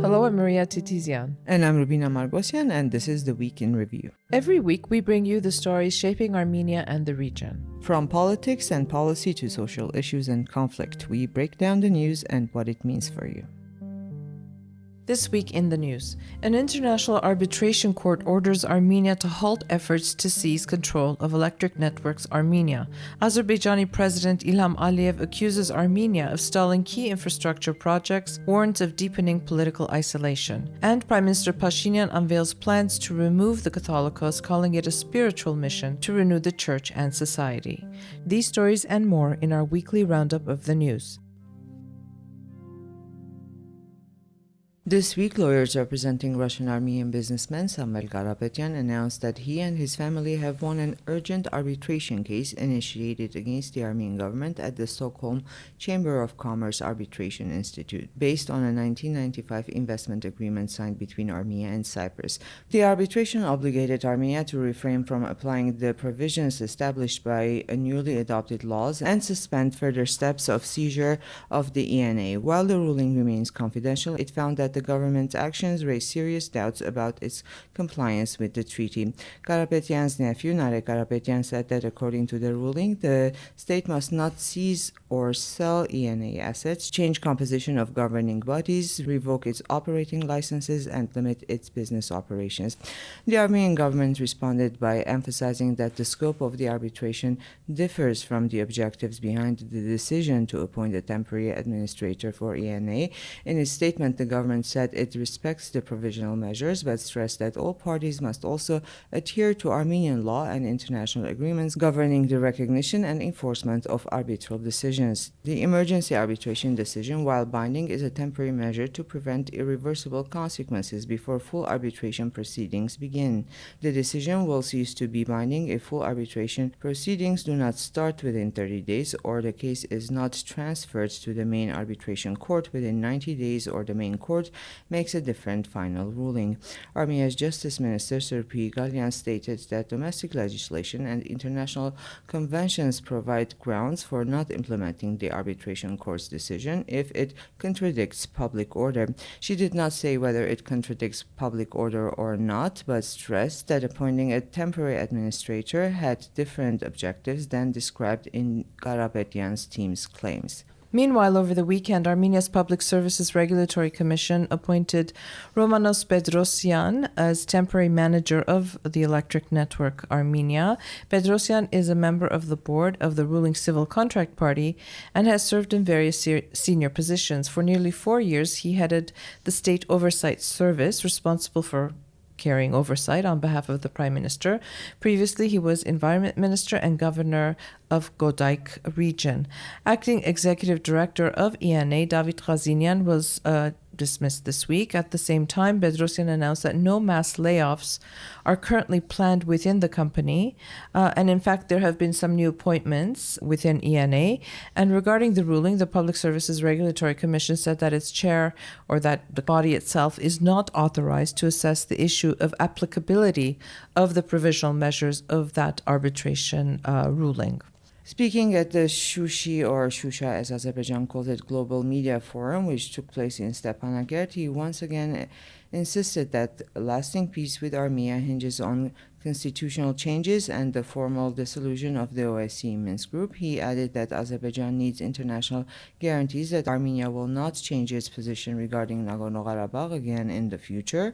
Hello, I'm Maria Titizian. And I'm Rubina Margosian, and this is the Week in Review. Every week, we bring you the stories shaping Armenia and the region. From politics and policy to social issues and conflict, we break down the news and what it means for you. This week in the news, an international arbitration court orders Armenia to halt efforts to seize control of electric networks Armenia. Azerbaijani President Ilham Aliyev accuses Armenia of stalling key infrastructure projects, warns of deepening political isolation. And Prime Minister Pashinyan unveils plans to remove the Catholicos, calling it a spiritual mission to renew the church and society. These stories and more in our weekly roundup of the news. This week, lawyers representing Russian-Armenian businessman Samvel Karapetyan announced that he and his family have won an urgent arbitration case initiated against the Armenian government at the Stockholm Chamber of Commerce Arbitration Institute, based on a 1995 investment agreement signed between Armenia and Cyprus. The arbitration obligated Armenia to refrain from applying the provisions established by newly adopted laws and suspend further steps of seizure of the ENA. While the ruling remains confidential, it found that the government's actions raise serious doubts about its compliance with the treaty. Karapetyan's nephew, Nare Karapetyan, said that according to the ruling, the state must not seize or sell ENA assets, change composition of governing bodies, revoke its operating licenses, and limit its business operations. The Armenian government responded by emphasizing that the scope of the arbitration differs from the objectives behind the decision to appoint a temporary administrator for ENA. In its statement, the government said it respects the provisional measures, but stressed that all parties must also adhere to Armenian law and international agreements governing the recognition and enforcement of arbitral decisions. The emergency arbitration decision, while binding, is a temporary measure to prevent irreversible consequences before full arbitration proceedings begin. The decision will cease to be binding if full arbitration proceedings do not start within 30 days or the case is not transferred to the main arbitration court within 90 days or the main court makes a different final ruling. Armenia's Justice Minister Serpi Galyan stated that domestic legislation and international conventions provide grounds for not implementing the arbitration court's decision if it contradicts public order. She did not say whether it contradicts public order or not, but stressed that appointing a temporary administrator had different objectives than described in Karapetyan's team's claims. Meanwhile, over the weekend, Armenia's Public Services Regulatory Commission appointed Romanos Bedrosyan as temporary manager of the electric network Armenia. Bedrosyan is a member of the board of the ruling Civil Contract Party and has served in various senior positions. For nearly 4 years, he headed the State Oversight Service, responsible for carrying oversight on behalf of the Prime Minister. Previously, he was Environment Minister and Governor of Godaik region. Acting Executive Director of ENA, David Khazinian, was dismissed this week. At the same time, Bedrosyan announced that no mass layoffs are currently planned within the company. And in fact, there have been some new appointments within ENA. And regarding the ruling, the Public Services Regulatory Commission said that its chair, or that the body itself, is not authorized to assess the issue of applicability of the provisional measures of that arbitration ruling. Speaking at the Shushi, or Shusha as Azerbaijan calls it, Global Media Forum, which took place in Stepanakert, he once again insisted that lasting peace with Armenia hinges on constitutional changes and the formal dissolution of the OSCE Minsk Group. He added that Azerbaijan needs international guarantees that Armenia will not change its position regarding Nagorno-Karabakh again in the future.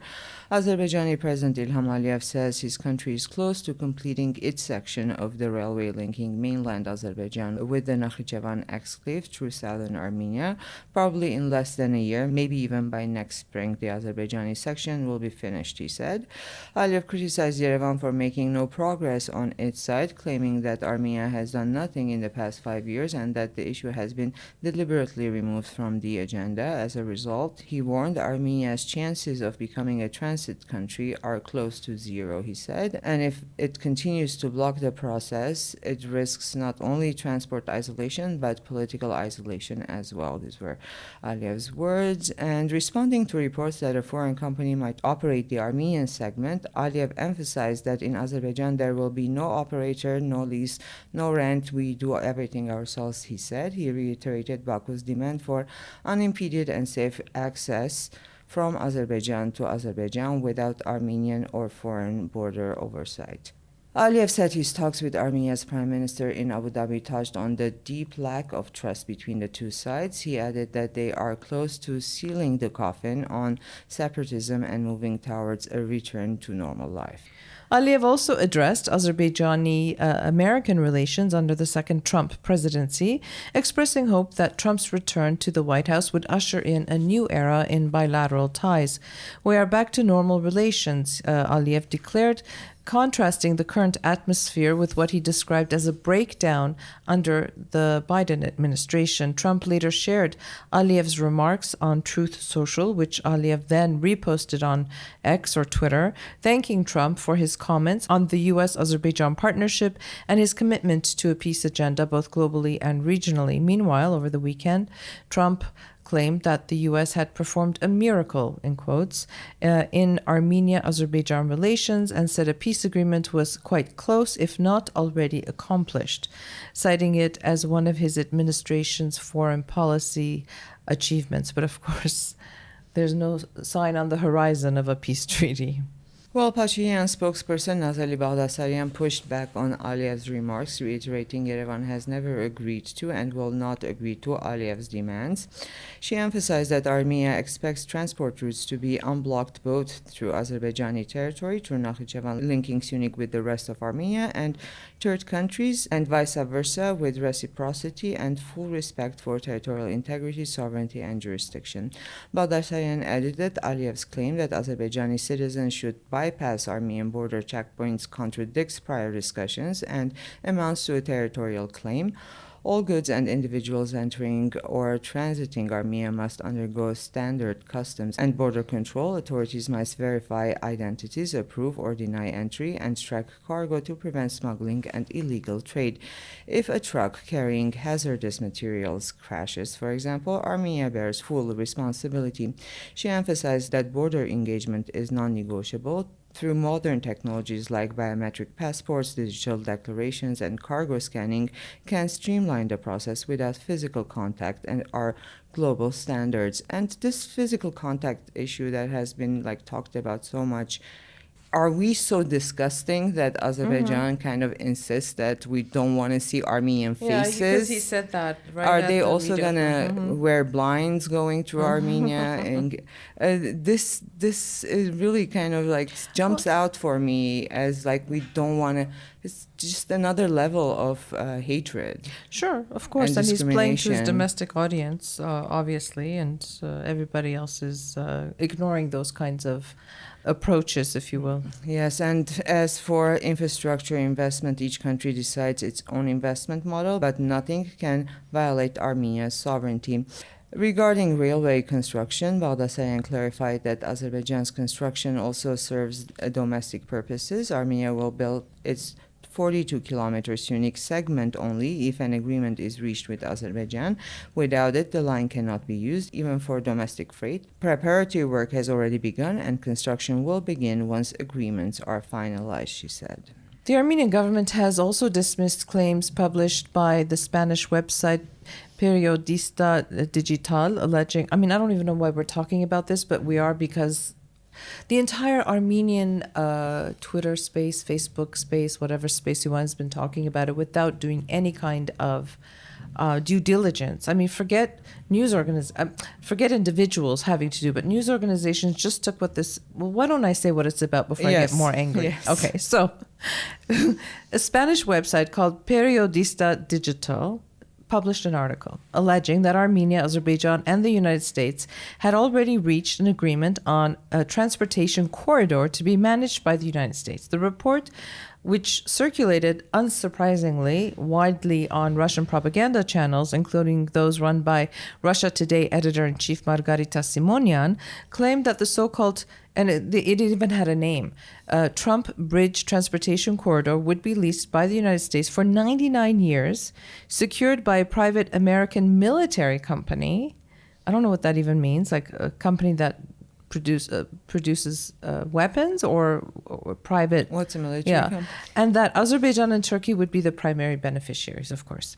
Azerbaijani President Ilham Aliyev says his country is close to completing its section of the railway linking mainland Azerbaijan with the Nakhichevan exclave through southern Armenia. Probably in less than a year, maybe even by next spring, the Azerbaijani section will be finished, he said. Aliyev criticized Yerevan for making no progress on its side, claiming that Armenia has done nothing in the past 5 years and that the issue has been deliberately removed from the agenda. As a result, he warned Armenia's chances of becoming a transit country are close to zero, he said, and if it continues to block the process, it risks not only transport isolation but political isolation as well. These were Aliyev's words. And responding to reports that a foreign company might operate the Armenian segment, Aliyev emphasized that in Azerbaijan there will be no operator, no lease, no rent. We do everything ourselves, he said. He reiterated Baku's demand for unimpeded and safe access from Azerbaijan to Azerbaijan without Armenian or foreign border oversight. Aliyev said his talks with Armenia's prime minister in Abu Dhabi touched on the deep lack of trust between the two sides. He added that they are close to sealing the coffin on separatism and moving towards a return to normal life. Aliyev also addressed Azerbaijani-American relations under the second Trump presidency, expressing hope that Trump's return to the White House would usher in a new era in bilateral ties. "We are back to normal relations," Aliyev declared, contrasting the current atmosphere with what he described as a breakdown under the Biden administration. Trump later shared Aliyev's remarks on Truth Social, which Aliyev then reposted on X or Twitter, thanking Trump for his comments on the U.S.-Azerbaijan partnership and his commitment to a peace agenda both globally and regionally. Meanwhile, over the weekend, Trump claimed that the U.S. had performed a miracle, in quotes, in Armenia-Azerbaijan relations and said a peace agreement was quite close, if not already accomplished, citing it as one of his administration's foreign policy achievements. But of course, there's no sign on the horizon of a peace treaty. Well, Pashinyan spokesperson Nazali Baghdasaryan pushed back on Aliyev's remarks, reiterating Yerevan has never agreed to and will not agree to Aliyev's demands. She emphasized that Armenia expects transport routes to be unblocked both through Azerbaijani territory, through Nakhichevan linking Syunik with the rest of Armenia, and third countries, and vice versa, with reciprocity and full respect for territorial integrity, sovereignty, and jurisdiction. Baghdasaryan added that Aliyev's claim that Azerbaijani citizens should bypass Armenian border checkpoints contradicts prior discussions and amounts to a territorial claim. All goods and individuals entering or transiting Armenia must undergo standard customs and border control. Authorities must verify identities, approve or deny entry, and track cargo to prevent smuggling and illegal trade. If a truck carrying hazardous materials crashes, for example, Armenia bears full responsibility. She emphasized that border engagement is non-negotiable. Through modern technologies like biometric passports, digital declarations, and cargo scanning can streamline the process without physical contact and are global standards. And this physical contact issue that has been talked about so much, are we so disgusting that Azerbaijan kind of insists that we don't want to see Armenian faces? Yeah, because he said that. Right. Are they also going to wear blinds going through Armenia? And this is really kind of jumps out for me as we don't want to. It's just another level of hatred. Sure, of course. And he's playing to his domestic audience, obviously, and everybody else is ignoring those kinds of approaches, if you will. Yes, and as for infrastructure investment, each country decides its own investment model, but nothing can violate Armenia's sovereignty. Regarding railway construction, Baghdasaryan clarified that Azerbaijan's construction also serves domestic purposes. Armenia will build its 42-kilometer Syunik segment only if an agreement is reached with Azerbaijan. Without it, the line cannot be used, even for domestic freight. Preparatory work has already begun, and construction will begin once agreements are finalized, she said. The Armenian government has also dismissed claims published by the Spanish website Periodista Digital, alleging, I don't even know why we're talking about this, but we are, because the entire Armenian Twitter space, Facebook space, whatever space you want, has been talking about it without doing any kind of due diligence. Forget forget individuals having to do, but news organizations just took what this. Well, why don't I say what it's about before I get more angry? Yes. Okay, so a Spanish website called Periodista Digital published an article alleging that Armenia, Azerbaijan, and the United States had already reached an agreement on a transportation corridor to be managed by the United States. The report, which circulated unsurprisingly widely on Russian propaganda channels, including those run by Russia Today editor-in-chief Margarita Simonyan, claimed that the so-called, and it even had a name, Trump Bridge Transportation Corridor would be leased by the United States for 99 years, secured by a private American military company. I don't know what that even means, like a company that produces weapons or private. What's a military company? And that Azerbaijan and Turkey would be the primary beneficiaries, of course.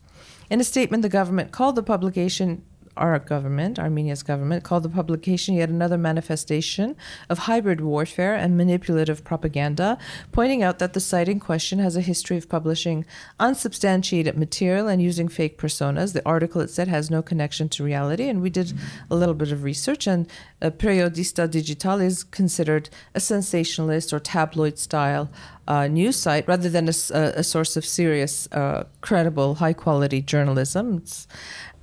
In a statement, the government called the publication our government, Armenia's government, called the publication yet another manifestation of hybrid warfare and manipulative propaganda, pointing out that the site in question has a history of publishing unsubstantiated material and using fake personas. The article, it said, has no connection to reality, and we did a little bit of research, and Periodista Digital is considered a sensationalist or tabloid-style news site rather than a source of serious, credible, high-quality journalism.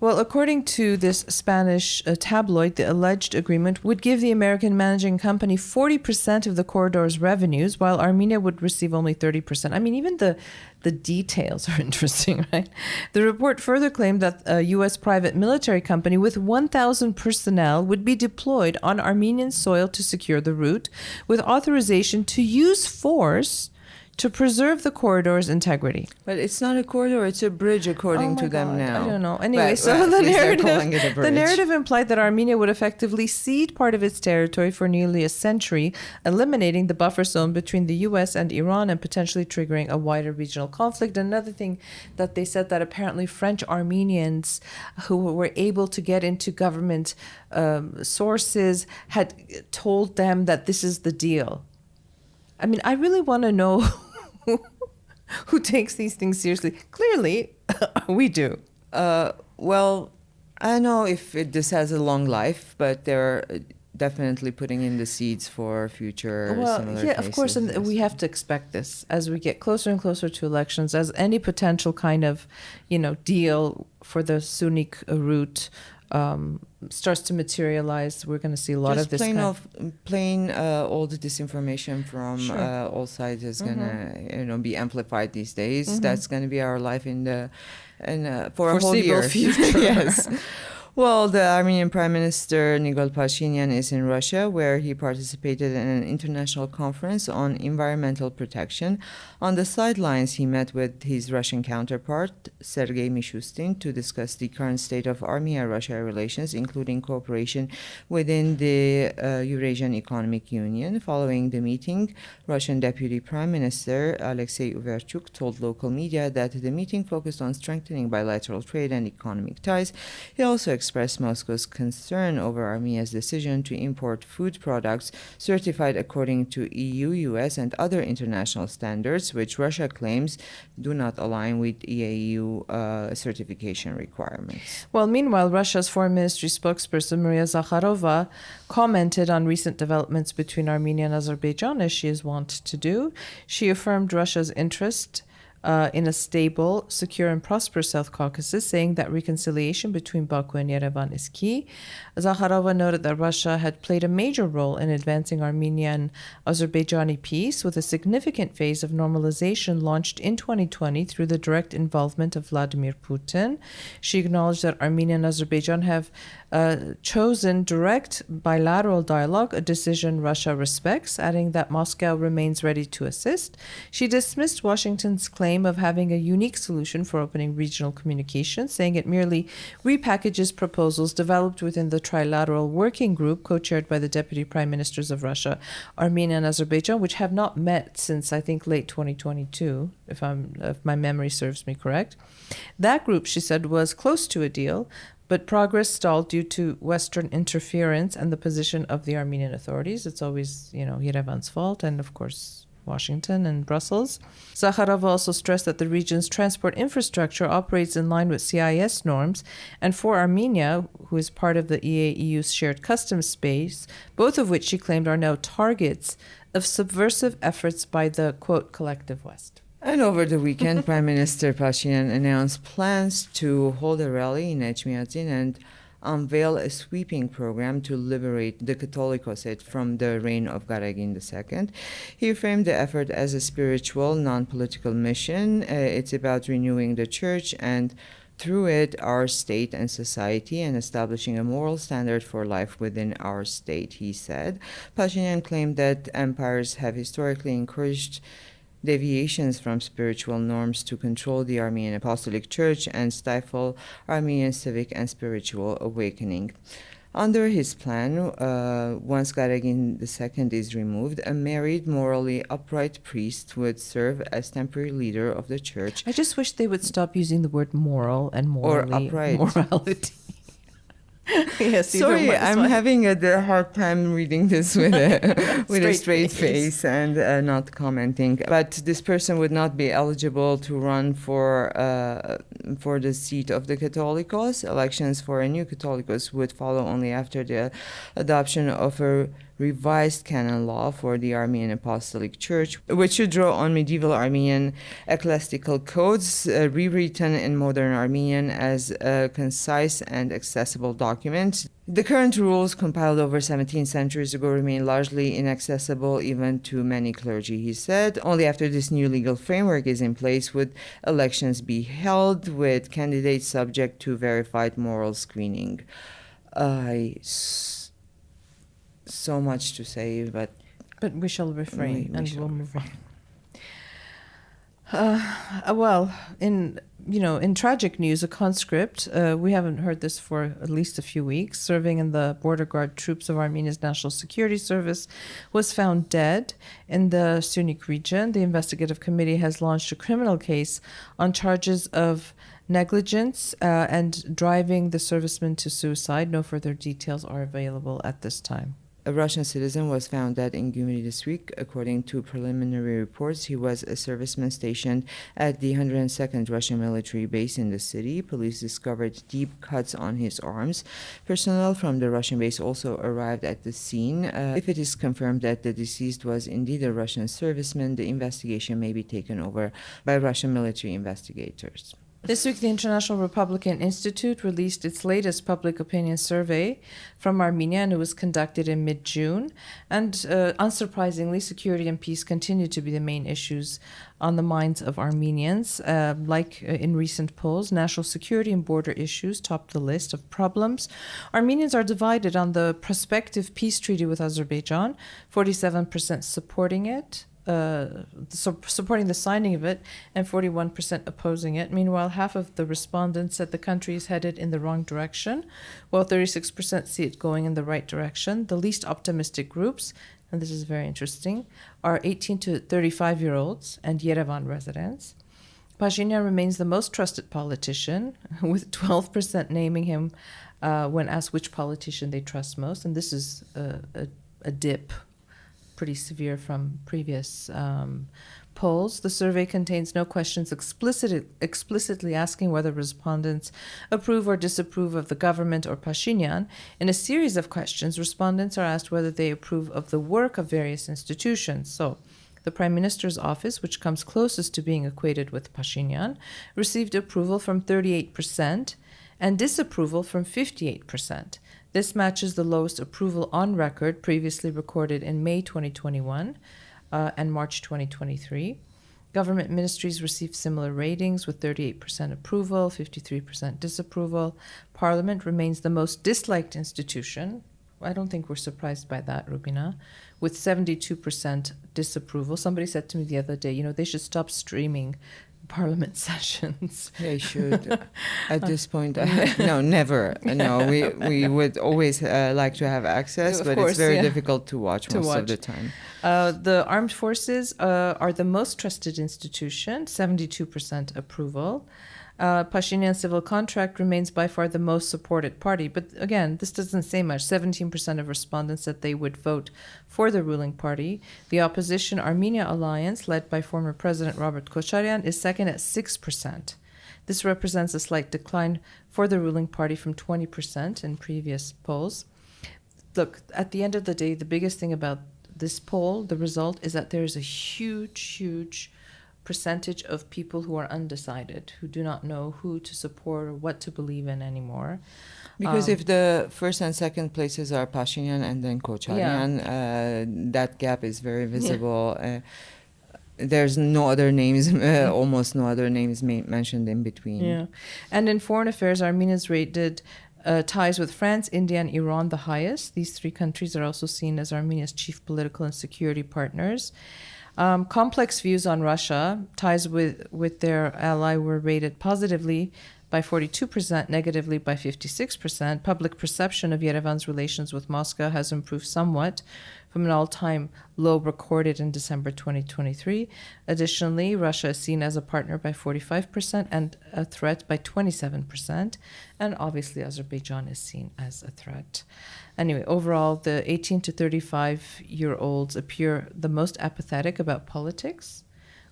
Well, according to this Spanish tabloid, the alleged agreement would give the American managing company 40% of the corridor's revenues, while Armenia would receive only 30%. I mean, even the details are interesting, right? The report further claimed that a U.S. private military company with 1,000 personnel would be deployed on Armenian soil to secure the route, with authorization to use force to preserve the corridor's integrity. But it's not a corridor, it's a bridge according to them now. I don't know. Anyway, the narrative implied that Armenia would effectively cede part of its territory for nearly a century, eliminating the buffer zone between the U.S. and Iran and potentially triggering a wider regional conflict. Another thing that they said, that apparently French Armenians who were able to get into government sources had told them that this is the deal. I mean, I really want to know who takes these things seriously. Clearly, we do. Well, I don't know if this has a long life, but they're definitely putting in the seeds for future similar cases. Of course, and we have to expect this as we get closer and closer to elections, as any potential kind of, deal for the Sunni route starts to materialize. We're going to see a lot of this. Plain all the disinformation from all sides is going to be amplified these days. That's going to be our life for a whole year. Future. Yes. Well, the Armenian Prime Minister Nikol Pashinyan is in Russia, where he participated in an international conference on environmental protection. On the sidelines, he met with his Russian counterpart, Sergei Mishustin, to discuss the current state of Armenia-Russia relations, including cooperation within the Eurasian Economic Union. Following the meeting, Russian Deputy Prime Minister Alexei Uverchuk told local media that the meeting focused on strengthening bilateral trade and economic ties. He also expressed Moscow's concern over Armenia's decision to import food products certified according to EU, US, and other international standards, which Russia claims do not align with EAU certification requirements. Well, meanwhile, Russia's Foreign Ministry spokesperson Maria Zakharova commented on recent developments between Armenia and Azerbaijan, as she is wont to do. She affirmed Russia's interest in a stable, secure, and prosperous South Caucasus, saying that reconciliation between Baku and Yerevan is key. Zakharova noted that Russia had played a major role in advancing Armenian Azerbaijani peace, with a significant phase of normalization launched in 2020 through the direct involvement of Vladimir Putin. She acknowledged that Armenia and Azerbaijan have chosen direct bilateral dialogue, a decision Russia respects, adding that Moscow remains ready to assist. She dismissed Washington's claim of having a unique solution for opening regional communications, saying it merely repackages proposals developed within the trilateral working group co-chaired by the deputy prime ministers of Russia, Armenia, and Azerbaijan, which have not met since, I think, late 2022, if my memory serves me correct. That group, she said, was close to a deal, but progress stalled due to Western interference and the position of the Armenian authorities. It's always, Yerevan's fault, and of course, Washington and Brussels. Zakharova also stressed that the region's transport infrastructure operates in line with CIS norms, and for Armenia, who is part of the EAEU's shared customs space, both of which she claimed are now targets of subversive efforts by the, quote, collective West. And over the weekend, Prime Minister Pashinyan announced plans to hold a rally in Echmiadzin and unveil a sweeping program to liberate the Catholicos from the reign of Garagin II. He framed the effort as a spiritual, non-political mission. It's about renewing the church and, through it, our state and society, and establishing a moral standard for life within our state, he said. Pashinyan claimed that empires have historically encouraged deviations from spiritual norms to control the Armenian Apostolic Church and stifle Armenian civic and spiritual awakening. Under his plan, once Garagin II is removed, a married, morally upright priest would serve as temporary leader of the church. I just wish they would stop using the word moral and morally, or upright. Morality. Yes, either Sorry, one is I'm fine. having a hard time reading this with a Straight straight face and not commenting. But this person would not be eligible to run for the seat of the Catholicos. Elections for a new Catholicos would follow only after the adoption of a revised canon law for the Armenian Apostolic Church, which should draw on medieval Armenian ecclesiastical codes, rewritten in modern Armenian as a concise and accessible document. The current rules, compiled over 17 centuries ago, remain largely inaccessible even to many clergy, he said. Only after this new legal framework is in place would elections be held with candidates subject to verified moral screening. So much to say, but we shall refrain we shall we'll move on. Well, in tragic news, a conscript, we haven't heard this for at least a few weeks, serving in the border guard troops of Armenia's National Security Service, was found dead in the Syunik region. The investigative committee has launched a criminal case on charges of negligence and driving the serviceman to suicide. No further details are available at this time. a Russian citizen was found dead in Gyumri this week. According to preliminary reports, he was a serviceman stationed at the 102nd Russian military base in the city. Police discovered deep cuts on his arms. Personnel from the Russian base also arrived at the scene. If it is confirmed that the deceased was indeed a Russian serviceman, the investigation may be taken over by Russian military investigators. This week, the International Republican Institute released its latest public opinion survey from Armenia, and it was conducted in mid-June. And unsurprisingly, security and peace continue to be the main issues on the minds of Armenians. Like in recent polls, national security and border issues topped the list of problems. Armenians are divided on the prospective peace treaty with Azerbaijan, 47% supporting it. Supporting the signing of it, and 41% opposing it. Meanwhile, half of the respondents said the country is headed in the wrong direction, while 36% see it going in the right direction. The least optimistic groups, and this is very interesting, are 18 to 35-year-olds and Yerevan residents. Pashinyan remains the most trusted politician, with 12% naming him when asked which politician they trust most, and this is a dip pretty severe from previous polls. The survey contains no questions explicitly asking whether respondents approve or disapprove of the government or Pashinyan. In a series of questions, respondents are asked whether they approve of the work of various institutions. So, the Prime Minister's office, which comes closest to being equated with Pashinyan, received approval from 38% and disapproval from 58%. This matches the lowest approval on record previously recorded in May 2021 and March 2023. Government ministries received similar ratings with 38% approval, 53% disapproval. Parliament remains the most disliked institution. I don't think we're surprised by that, Rubina, with 72% disapproval. Somebody said to me the other day, they should stop streaming Parliament sessions. They should. At this point, no, never. No, we would always like to have access, but it's very difficult to watch most of the time. The armed forces are the most trusted institution, 72% approval. Pashinyan's civil contract remains by far the most supported party. But again, this doesn't say much. 17% of respondents said they would vote for the ruling party. The opposition Armenia Alliance, led by former President Robert Kocharyan, is second at 6%. This represents a slight decline for the ruling party from 20% in previous polls. Look, at the end of the day, the biggest thing about this poll, the result, is that there is a huge percentage of people who are undecided, who do not know who to support or what to believe in anymore. Because if the first and second places are Pashinyan and then Kocharyan, that gap is very visible. Yeah. There's no other names, almost no other names mentioned in between. Yeah. And in foreign affairs, Armenia's rated ties with France, India, and Iran the highest. These three countries are also seen as Armenia's chief political and security partners. Complex views on Russia, ties with their ally were rated positively by 42%, negatively by 56%. Public perception of Yerevan's relations with Moscow has improved somewhat from an all-time low recorded in December 2023. Additionally, Russia is seen as a partner by 45% and a threat by 27%. And obviously, Azerbaijan is seen as a threat. Anyway, overall, the 18 to 35-year-olds appear the most apathetic about politics,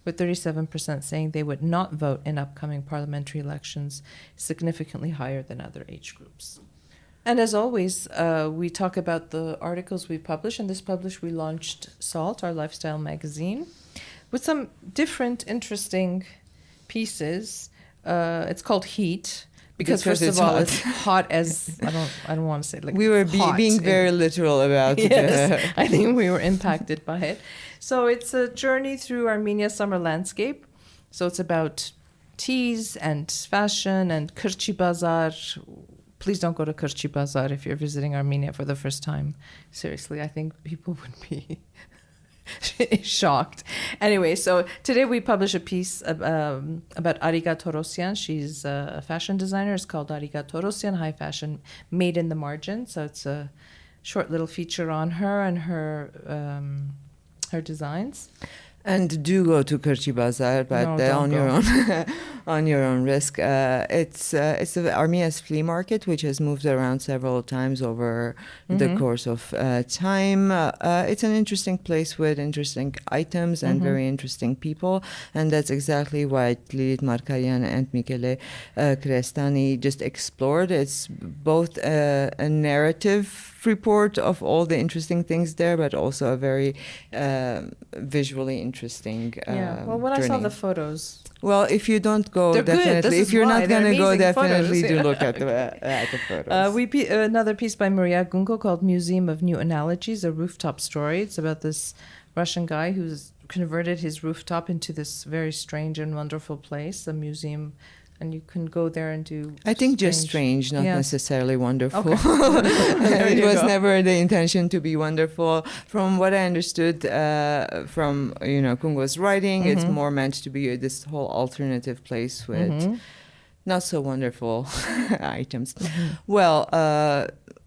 with 37% saying they would not vote in upcoming parliamentary elections, significantly higher than other age groups. And as always, we talk about the articles we publish. And this published, we launched Salt, our lifestyle magazine, with some different, interesting pieces. It's called Heat. Because first of all, it's hot as I don't want to say like we were being very literal about it. Yes, I think we were impacted by it. So it's a journey through Armenia's summer landscape. So it's about teas and fashion and Kırçı Bazar. Please don't go to Kırçı Bazar if you're visiting Armenia for the first time. Seriously, I think people would be shocked. Anyway, so today we publish a piece about Ariga Torosyan. She's a fashion designer. It's called Ariga Torosyan, High Fashion Made in the Margin. So it's a short little feature on her and her designs. And do go to Kırçı Bazar, but on your own on your own risk. It's Armenia's flea market, which has moved around several times over the course of time. It's an interesting place with interesting items and very interesting people, and that's exactly what Lilit Markaryan and Michele Crestani just explored. It's both a narrative report of all the interesting things there, but also a very visually interesting well, when journey. I saw the photos, well, if you don't go, they're definitely. Good. If you're not going to go, definitely photos. do look at the photos. Another piece by Maria Gunko called Museum of New Analogies, a rooftop story. It's about this Russian guy who's converted his rooftop into this very strange and wonderful place, a museum. And you can go there and do. I think just strange, not necessarily wonderful. Okay. It was never the intention to be wonderful. From what I understood from Kungo's writing, it's more meant to be this whole alternative place with not so wonderful items. Well,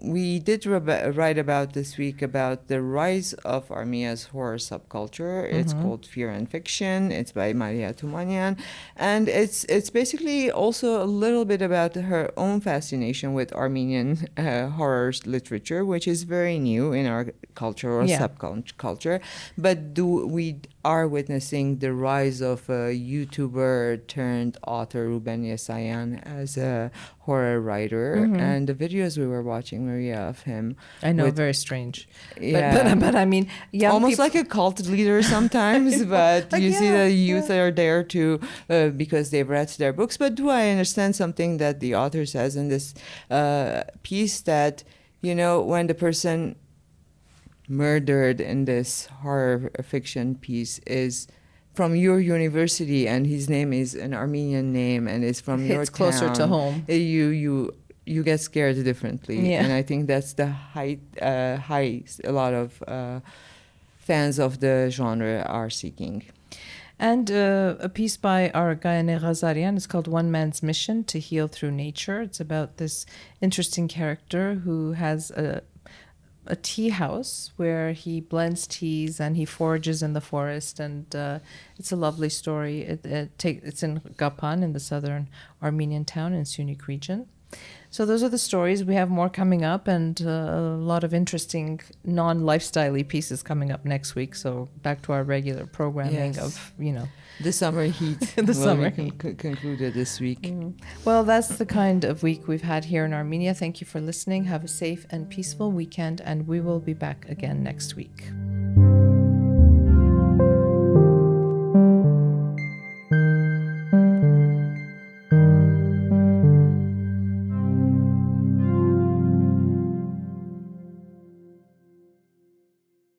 we did write about this week about the rise of Armenia's horror subculture. It's called Fear and Fiction. It's by Maria Tumanyan. And it's basically also a little bit about her own fascination with Armenian horror literature, which is very new in our culture or subculture. But we are witnessing the rise of a YouTuber turned author, Ruben Yesayan, as a horror writer. And the videos we were watching, Maria, of him. I know, very strange. Yeah. But I mean, almost like a cult leader sometimes, but you see the youth are there too because they've read their books. But do I understand something that the author says in this piece that, when the person murdered in this horror fiction piece is from your university and his name is an Armenian name and is from your town. It's closer to home. You get scared differently. Yeah. And I think that's the high a lot of fans of the genre are seeking. And a piece by Argayane Ghazarian is called One Man's Mission to Heal Through Nature. It's about this interesting character who has a tea house where he blends teas and he forages in the forest, and it's a lovely story. It's in Gapan in the southern Armenian town in Syunik region. So those are the stories. We have more coming up and a lot of interesting non-lifestyle-y pieces coming up next week. So back to our regular programming of, the summer heat. The summer heat concluded this week. Well, that's the kind of week we've had here in Armenia. Thank you for listening. Have a safe and peaceful weekend, and we will be back again next week.